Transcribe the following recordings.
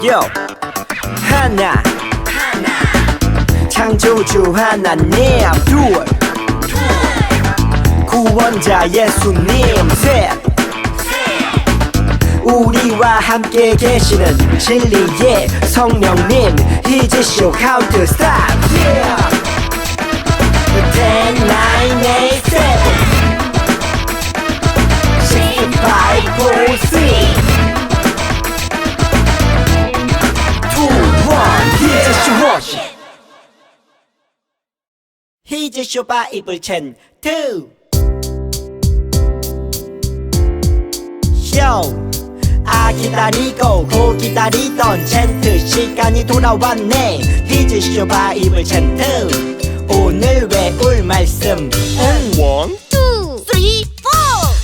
Yo 하나 창조주 하나님 둘 구원자 예수님 셋 우리와 함께 계시는 진리의 성령님 He's show count to stop yeah 10, 9, 8, 7 6, 5, 4, 3 2, 1 He's show He's show 바이블 챈 2 Yo 기다리고 고 기다리던 챈트 시간이 돌아왔네 히즈쇼 바이블 챈트 오늘 외울 말씀은 1, 2, 3,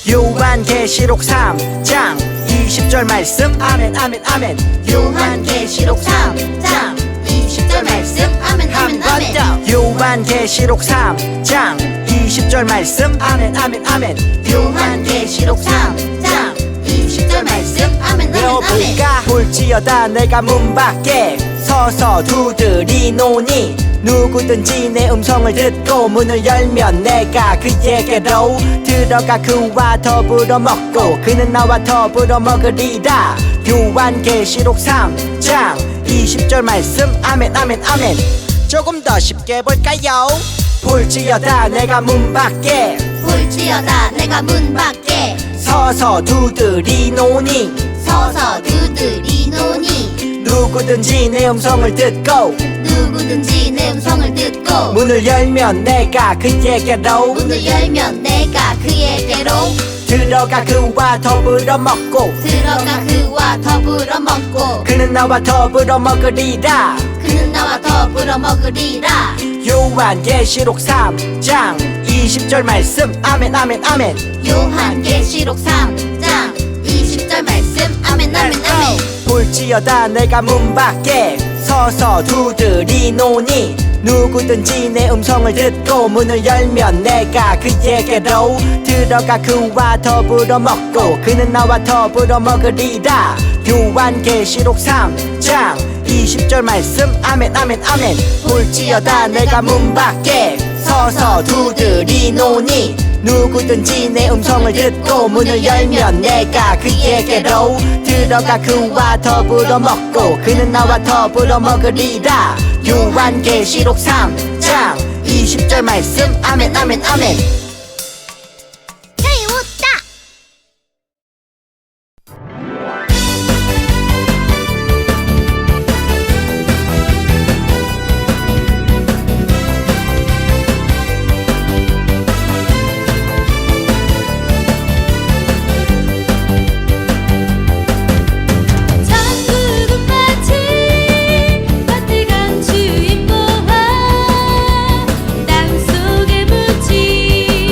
4 요한계시록 3장 20절 말씀 아멘 아멘 아멘 요한계시록 3장 20절 말씀 아멘 아멘 아멘 요한계시록 3장 20절 말씀 아멘 아멘 아멘 요한계시록 3장 20절 말씀 아멘 아멘 아멘 외워볼까 볼지어다 내가 문 밖에 서서 두드리노니 누구든지 내 음성을 듣고 문을 열면 내가 그에게로 들어가 그와 더불어 먹고 그는 나와 더불어 먹으리라 요한계시록 3장 20절 말씀 아멘 아멘 아멘 조금 더 쉽게 볼까요 볼지어다 내가 문 밖에 볼지어다 내가 문 밖에 서서 두드리노니 누구든지 내 음성을 듣고 누구든지 내 음성을 듣고 문을 열면 내가 그에게로 문을 열면 내가 그에게로 들어가 그와 더불어 먹고 들어가 그와 더불어 먹고 그는 나와 더불어 먹으리라 그는 나와 더불어 먹으리라 요한계시록 3장 20절 말씀 아멘 아멘 아멘 요한계시록 3장 20절 말씀 아멘 아멘 아멘 볼지어다 내가 문 밖에 서서 두드리노니 누구든지 내 음성을 듣고 문을 열면 내가 그에게로 들어가 그와 더불어 먹고 그는 나와 더불어 먹으리라 요한계시록 3장 20절 말씀 아멘 아멘 아멘 볼지어다 내가 문 밖에 서서 두드리노니 누구든지 내 음성을 듣고 문을 열면 내가 그에게로 들어가 그와 더불어 먹고 그는 나와 더불어 먹으리라 요한계시록 3장 20절 말씀 아멘 아멘 아멘 배웠다 천국은 마치 따뜻한 주인 보아 땅속에 묻힌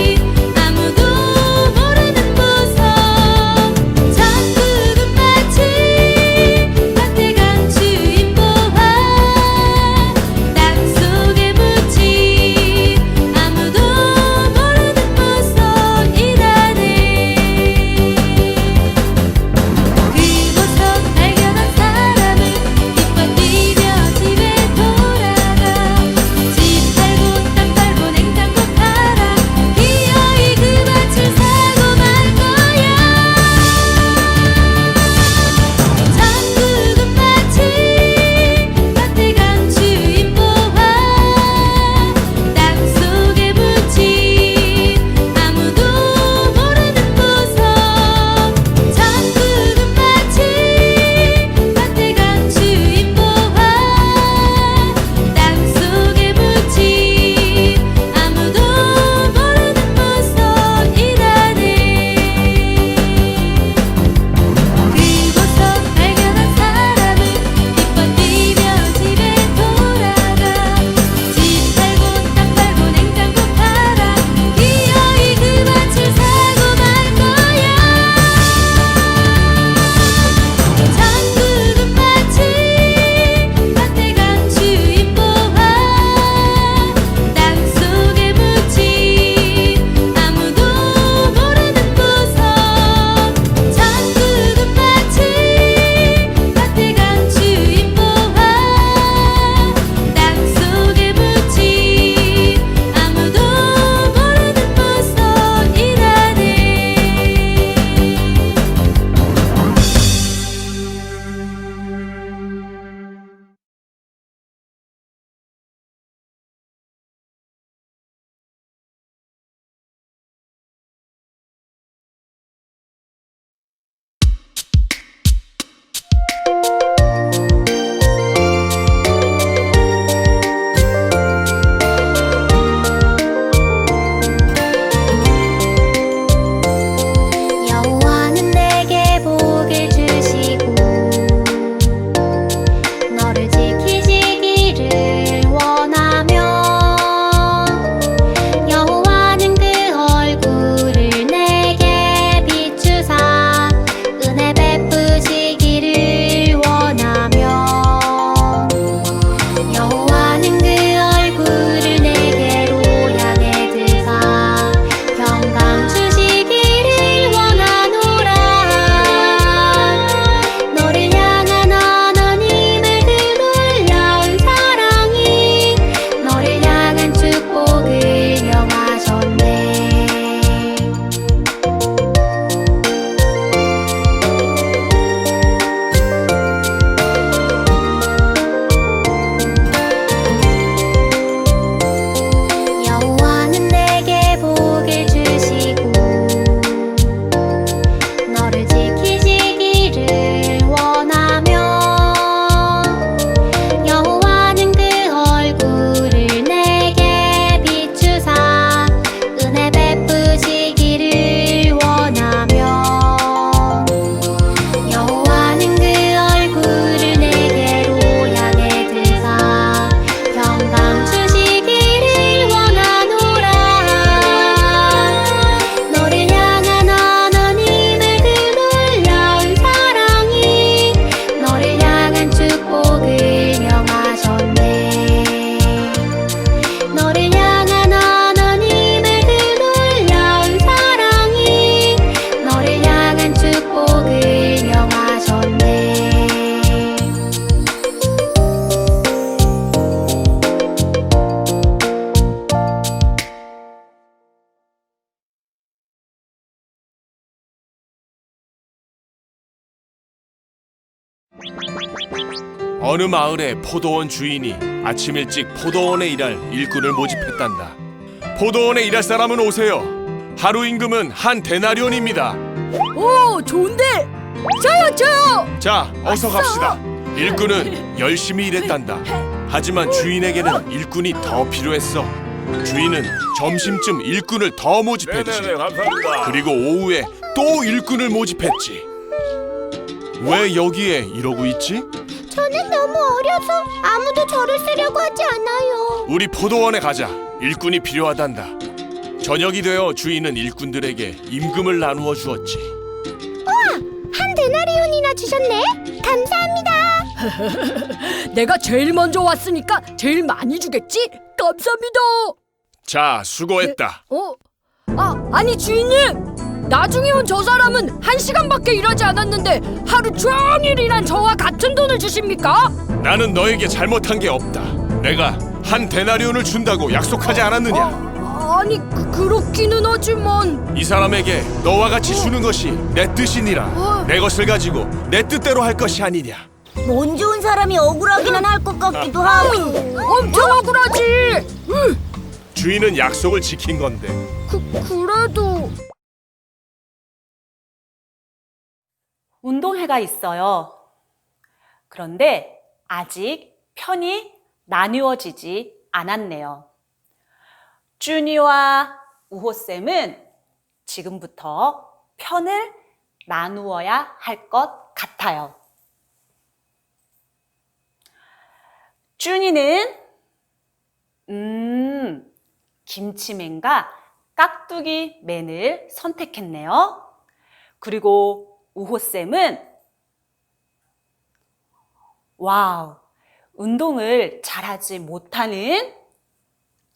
어느 마을에 포도원 주인이 아침 일찍 포도원에 일할 일꾼을 모집했단다. 포도원에 일할 사람은 오세요. 하루 임금은 한 데나리온입니다. 오, 좋은데. 저요. 자, 어서 갑시다. 일꾼은 열심히 일했단다. 하지만 주인에게는 일꾼이 더 필요했어. 주인은 점심쯤 일꾼을 더 모집했지. 그리고 오후에 또 일꾼을 모집했지. 왜 여기에 이러고 있지? 저는 너무 어려서 아무도 저를 쓰려고 하지 않아요. 우리 포도원에 가자. 일꾼이 필요하단다. 저녁이 되어 주인은 일꾼들에게 임금을 나누어 주었지. 한 데나리온이나 주셨네. 감사합니다. 내가 제일 먼저 왔으니까 제일 많이 주겠지? 감사합니다. 자, 수고했다. 아니 주인님. 나중에 온 저 사람은 1시간밖에 일하지 않았는데 하루 종일 일한 저와 같은 돈을 주십니까? 나는 너에게 잘못한 게 없다. 내가 한 데나리온을 준다고 약속하지 않았느냐? 아니 그렇기는 하지만 이 사람에게 너와 같이 주는 것이 내 뜻이니라. 내 것을 가지고 내 뜻대로 할 것이 아니냐. 못 좋은 사람이 억울하기는 할 것 같기도 하고. 엄청 억울하지. 주인은 약속을 지킨 건데. 그래도 운동회가 있어요. 그런데 아직 편이 나누어지지 않았네요. 준이와 우호쌤은 지금부터 편을 나누어야 할 것 같아요. 준이는 김치맨과 깍두기 맨을 선택했네요. 그리고 우호쌤은 와우, 운동을 잘하지 못하는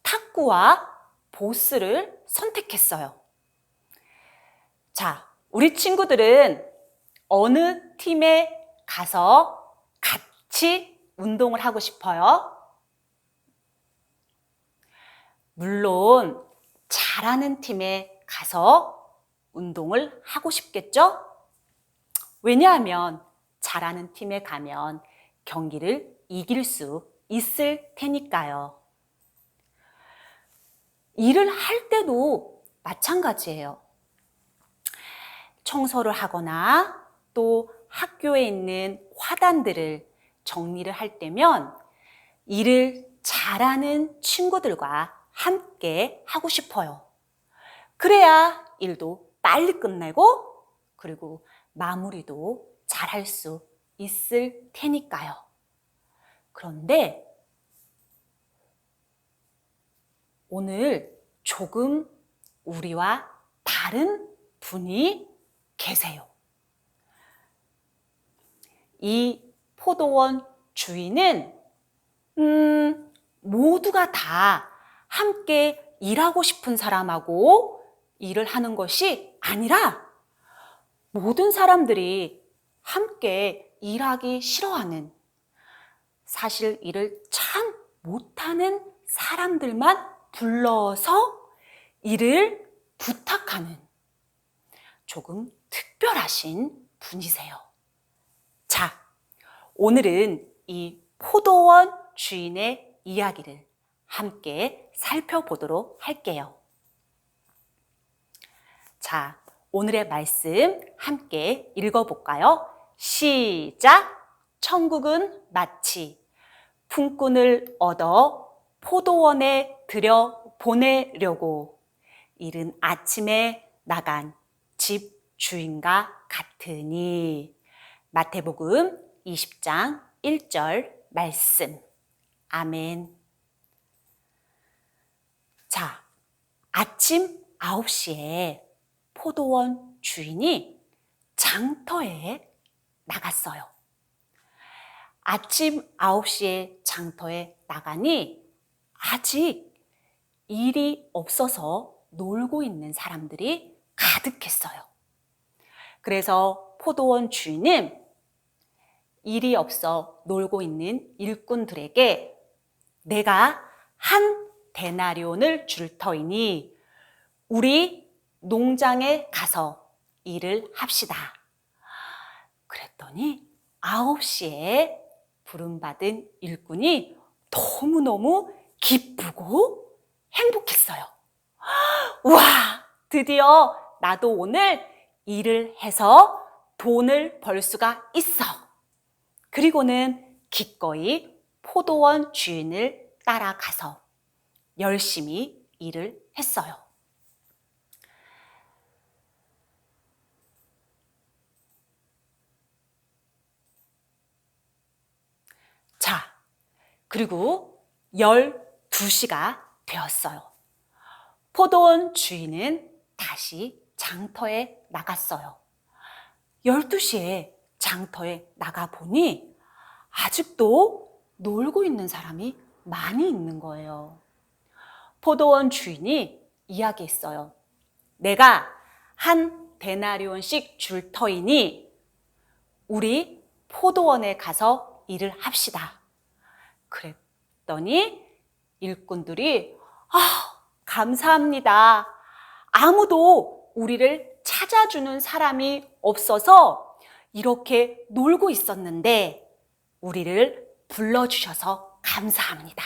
탁구와 보스를 선택했어요. 자, 우리 친구들은 어느 팀에 가서 같이 운동을 하고 싶어요? 물론 잘하는 팀에 가서 운동을 하고 싶겠죠? 왜냐하면 잘하는 팀에 가면 경기를 이길 수 있을 테니까요. 일을 할 때도 마찬가지예요. 청소를 하거나 또 학교에 있는 화단들을 정리를 할 때면 일을 잘하는 친구들과 함께 하고 싶어요. 그래야 일도 빨리 끝내고 그리고 마무리도 잘할 수 있을 테니까요. 그런데 오늘 조금 우리와 다른 분이 계세요. 이 포도원 주인은 모두가 다 함께 일하고 싶은 사람하고 일을 하는 것이 아니라 모든 사람들이 함께 일하기 싫어하는, 사실 일을 참 못하는 사람들만 불러서 일을 부탁하는 조금 특별하신 분이세요. 자, 오늘은 이 포도원 주인의 이야기를 함께 살펴보도록 할게요. 자, 오늘의 말씀 함께 읽어볼까요? 시작! 천국은 마치 품꾼을 얻어 포도원에 들여 보내려고 이른 아침에 나간 집 주인과 같으니. 마태복음 20장 1절 말씀. 아멘. 자, 아침 9시에 포도원 주인이 장터에 나갔어요. 아침 9시에 장터에 나가니 아직 일이 없어서 놀고 있는 사람들이 가득했어요. 그래서 포도원 주인은 일이 없어 놀고 있는 일꾼들에게 내가 한 데나리온을 줄 터이니 우리 농장에 가서 일을 합시다. 그랬더니 9시에 부름받은 일꾼이 너무너무 기쁘고 행복했어요. 우와, 드디어 나도 오늘 일을 해서 돈을 벌 수가 있어. 그리고는 기꺼이 포도원 주인을 따라가서 열심히 일을 했어요. 자, 그리고 12시가 되었어요. 포도원 주인은 다시 장터에 나갔어요. 12시에 장터에 나가보니 아직도 놀고 있는 사람이 많이 있는 거예요. 포도원 주인이 이야기했어요. 내가 한 데나리온씩 줄 터이니 우리 포도원에 가서 일을 합시다. 그랬더니 일꾼들이 감사합니다. 아무도 우리를 찾아주는 사람이 없어서 이렇게 놀고 있었는데 우리를 불러주셔서 감사합니다.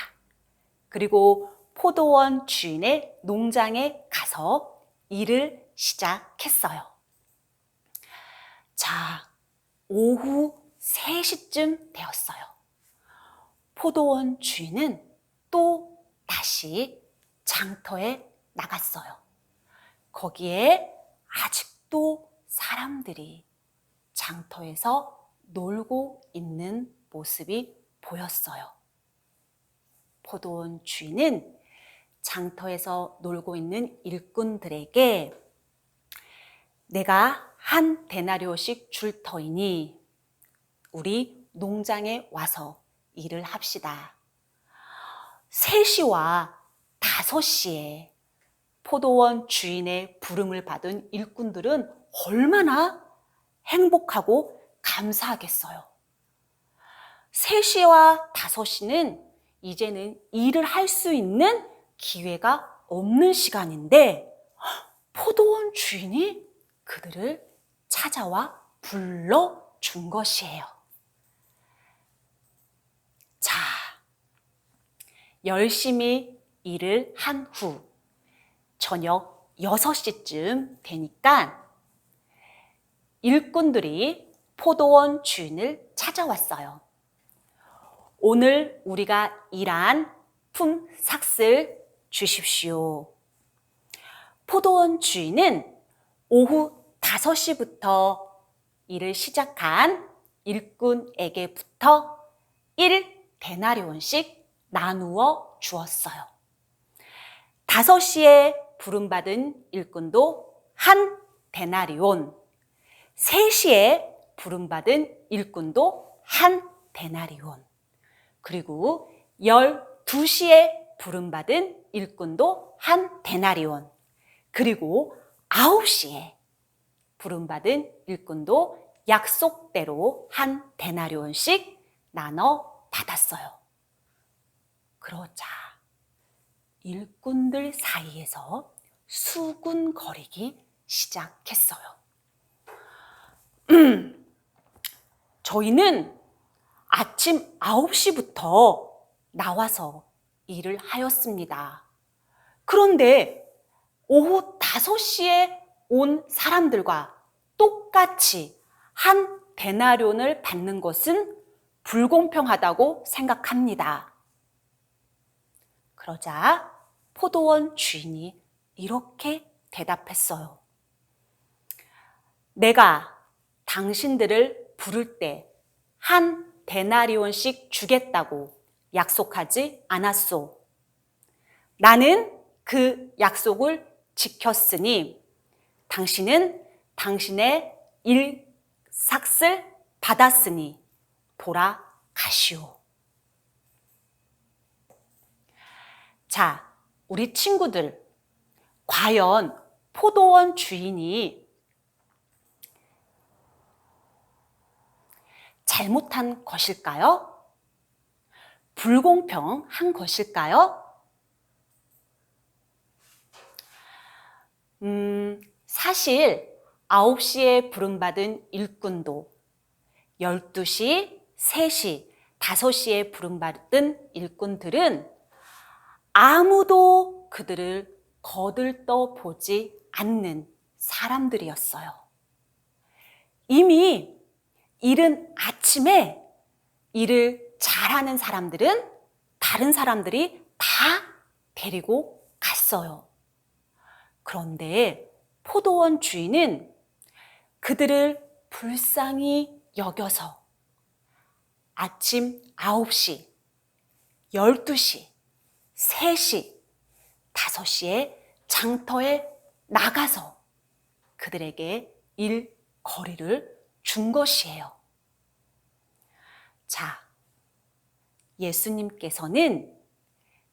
그리고 포도원 주인의 농장에 가서 일을 시작했어요. 자, 오후 3시쯤 되었어요. 포도원 주인은 또 다시 장터에 나갔어요. 거기에 아직도 사람들이 장터에서 놀고 있는 모습이 보였어요. 포도원 주인은 장터에서 놀고 있는 일꾼들에게 내가 한 데나리오씩 줄 터이니 우리 농장에 와서 일을 합시다. 3시와 5시에 포도원 주인의 부름을 받은 일꾼들은 얼마나 행복하고 감사하겠어요. 3시와 5시는 이제는 일을 할 수 있는 기회가 없는 시간인데 포도원 주인이 그들을 찾아와 불러준 것이에요. 자, 열심히 일을 한 후 저녁 6시쯤 되니까 일꾼들이 포도원 주인을 찾아왔어요. 오늘 우리가 일한 품삯을 주십시오. 포도원 주인은 오후 5시부터 일을 시작한 일꾼에게부터 1데나리온씩 나누어 주었어요. 5시에 부름받은 일꾼도 1데나리온, 3시에 부름받은 일꾼도 1데나리온, 그리고 12시에 부름받은 일꾼도 1데나리온, 그리고 9시에 부름받은 일꾼도 약속대로 1데나리온씩 나눠 받았어요. 그러자 일꾼들 사이에서 수군거리기 시작했어요. 저희는 아침 9시부터 나와서 일을 하였습니다. 그런데 오후 5시에 온 사람들과 똑같이 1데나리온을 받는 것은 불공평하다고 생각합니다. 그러자 포도원 주인이 이렇게 대답했어요. 내가 당신들을 부를 때 1데나리온씩 주겠다고 약속하지 않았소. 나는 그 약속을 지켰으니 당신은 당신의 일삭을 받았으니 돌아가시오. 자, 우리 친구들, 과연 포도원 주인이 잘못한 것일까요? 불공평한 것일까요? 사실 9시에 부름받은 일꾼도 12시, 3시, 5시에 부름받은 일꾼들은 아무도 그들을 거들떠 보지 않는 사람들이었어요. 이미 이른 아침에 일을 잘하는 사람들은 다른 사람들이 다 데리고 갔어요. 그런데 포도원 주인은 그들을 불쌍히 여겨서 아침 9시, 12시, 3시, 5시에 장터에 나가서 그들에게 일거리를 준 것이에요. 자, 예수님께서는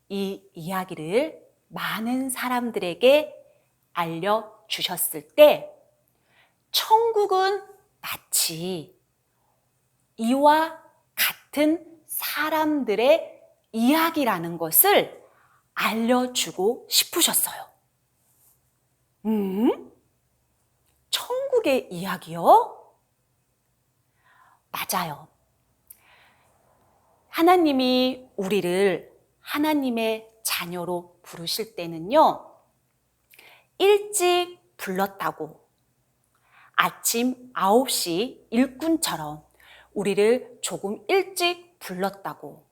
이 이야기를 많은 사람들에게 알려주셨을 때 천국은 마치 이와 같은 사람들의 이야기라는 것을 알려주고 싶으셨어요. 천국의 이야기요? 맞아요. 하나님이 우리를 하나님의 자녀로 부르실 때는요, 일찍 불렀다고 아침 9시 일꾼처럼 우리를 조금 일찍 불렀다고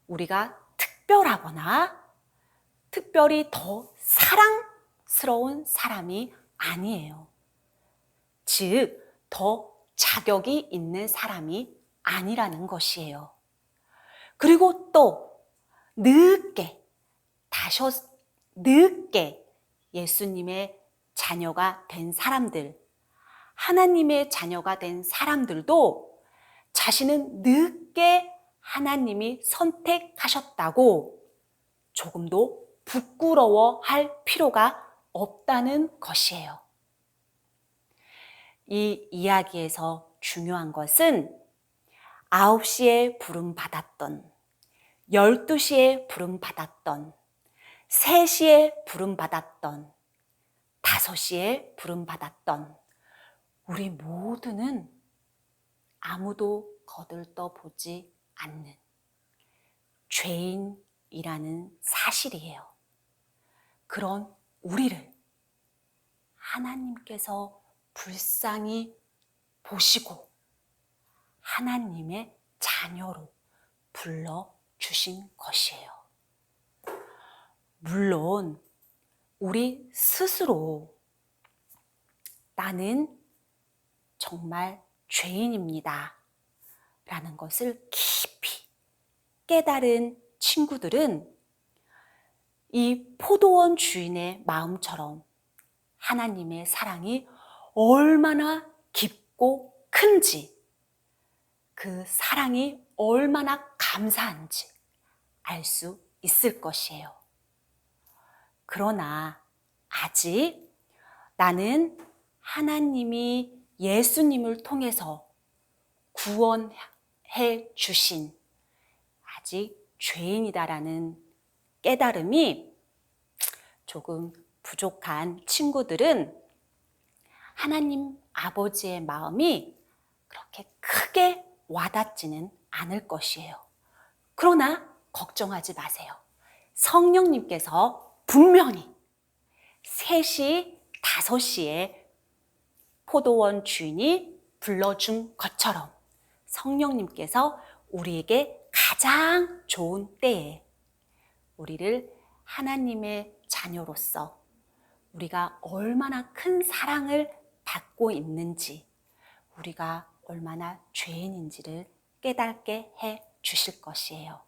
우리가 특별하거나 특별히 더 사랑스러운 사람이 아니에요. 즉, 더 자격이 있는 사람이 아니라는 것이에요. 그리고 또 늦게 예수님의 자녀가 된 사람들, 하나님의 자녀가 된 사람들도 자신은 늦게 하나님이 선택하셨다고 조금도 부끄러워할 필요가 없다는 것이에요. 이 이야기에서 중요한 것은 9시에 부름받았던, 12시에 부름받았던, 3시에 부름받았던, 5시에 부름받았던 우리 모두는 아무도 거들떠 보지 않는 죄인이라는 사실이에요. 그런 우리를 하나님께서 불쌍히 보시고 하나님의 자녀로 불러주신 것이에요. 물론 우리 스스로 나는 정말 죄인입니다 라는 것을 깊이 깨달은 친구들은 이 포도원 주인의 마음처럼 하나님의 사랑이 얼마나 깊고 큰지, 그 사랑이 얼마나 감사한지 알 수 있을 것이에요. 그러나 아직 나는 하나님이 예수님을 통해서 구원해 주신 아직 죄인이다라는 깨달음이 조금 부족한 친구들은 하나님 아버지의 마음이 그렇게 크게 와닿지는 않을 것이에요. 그러나 걱정하지 마세요. 성령님께서 분명히 3시, 5시에 포도원 주인이 불러준 것처럼 성령님께서 우리에게 가장 좋은 때에 우리를 하나님의 자녀로서 우리가 얼마나 큰 사랑을 받고 있는지, 우리가 얼마나 죄인인지를 깨닫게 해 주실 것이에요.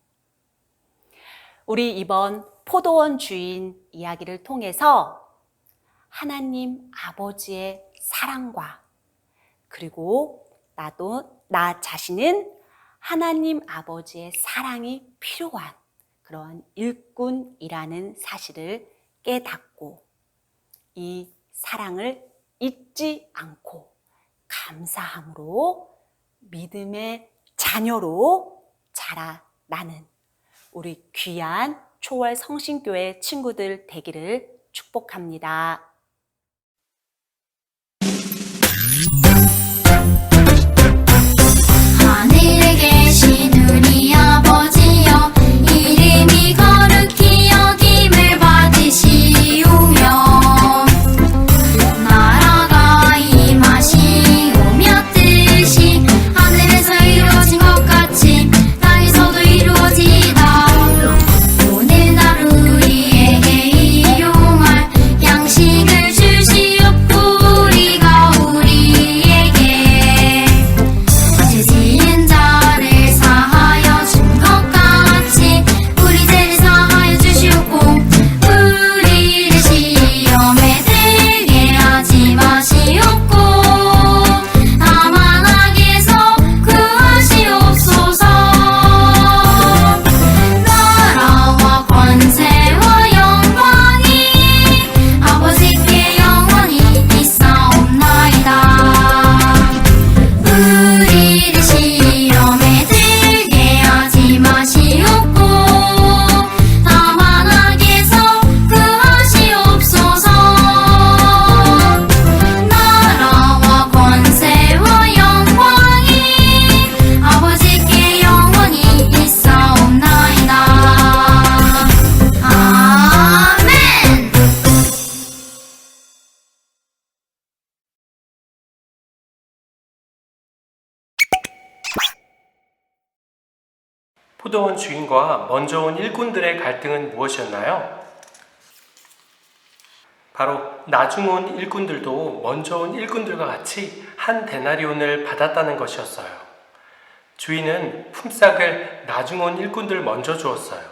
우리 이번 포도원 주인 이야기를 통해서 하나님 아버지의 사랑과 그리고 나 자신은 하나님 아버지의 사랑이 필요한 그러한 일꾼이라는 사실을 깨닫고 이 사랑을 잊지 않고 감사함으로 믿음의 자녀로 자라나는 우리 귀한 초월 성신교회 친구들 되기를 축복합니다. 포도원 주인과 먼저 온 일꾼들의 갈등은 무엇이었나요? 바로 나중 온 일꾼들도 먼저 온 일꾼들과 같이 한 데나리온을 받았다는 것이었어요. 주인은 품삯을 나중 온 일꾼들 먼저 주었어요.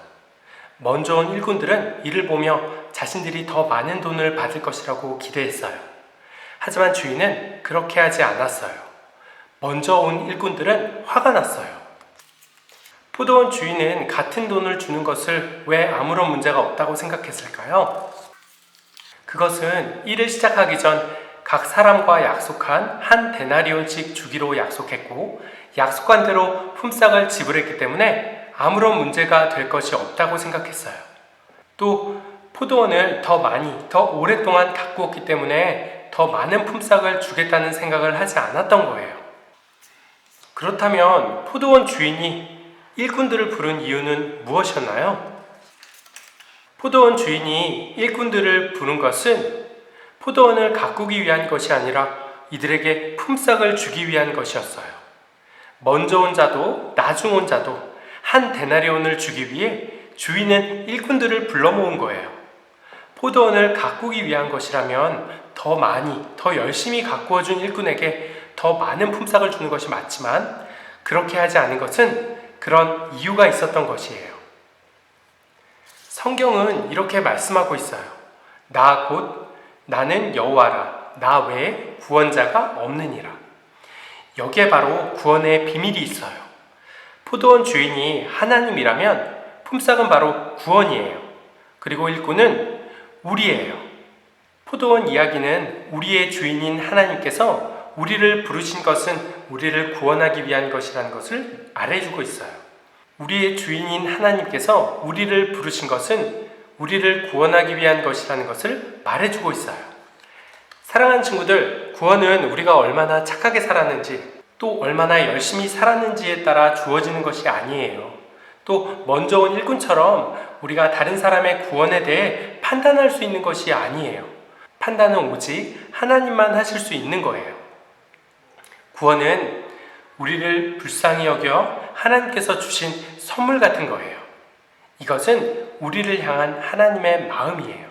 먼저 온 일꾼들은 이를 보며 자신들이 더 많은 돈을 받을 것이라고 기대했어요. 하지만 주인은 그렇게 하지 않았어요. 먼저 온 일꾼들은 화가 났어요. 포도원 주인은 같은 돈을 주는 것을 왜 아무런 문제가 없다고 생각했을까요? 그것은 일을 시작하기 전 각 사람과 약속한 한 데나리온씩 주기로 약속했고 약속한 대로 품삯을 지불했기 때문에 아무런 문제가 될 것이 없다고 생각했어요. 또 포도원을 더 많이, 더 오랫동안 가꾸었기 때문에 더 많은 품삯을 주겠다는 생각을 하지 않았던 거예요. 그렇다면 포도원 주인이 일꾼들을 부른 이유는 무엇이었나요? 포도원 주인이 일꾼들을 부른 것은 포도원을 가꾸기 위한 것이 아니라 이들에게 품삯을 주기 위한 것이었어요. 먼저 온 자도 나중 온 자도 한 데나리온을 주기 위해 주인은 일꾼들을 불러 모은 거예요. 포도원을 가꾸기 위한 것이라면 더 많이, 더 열심히 가꾸어준 일꾼에게 더 많은 품삯을 주는 것이 맞지만 그렇게 하지 않은 것은 그런 이유가 있었던 것이에요. 성경은 이렇게 말씀하고 있어요. 나 곧 나는 여호와라. 나 외에 구원자가 없느니라. 여기에 바로 구원의 비밀이 있어요. 포도원 주인이 하나님이라면 품삯은 바로 구원이에요. 그리고 일꾼은 우리예요. 포도원 이야기는 우리의 주인인 하나님께서 우리를 부르신 것은 우리를 구원하기 위한 것이라는 것을 말해주고 있어요. 우리의 주인인 하나님께서 우리를 부르신 것은 우리를 구원하기 위한 것이라는 것을 말해주고 있어요. 사랑하는 친구들, 구원은 우리가 얼마나 착하게 살았는지 또 얼마나 열심히 살았는지에 따라 주어지는 것이 아니에요. 또 먼저 온 일꾼처럼 우리가 다른 사람의 구원에 대해 판단할 수 있는 것이 아니에요. 판단은 오직 하나님만 하실 수 있는 거예요. 구원은 우리를 불쌍히 여겨 하나님께서 주신 선물 같은 거예요. 이것은 우리를 향한 하나님의 마음이에요.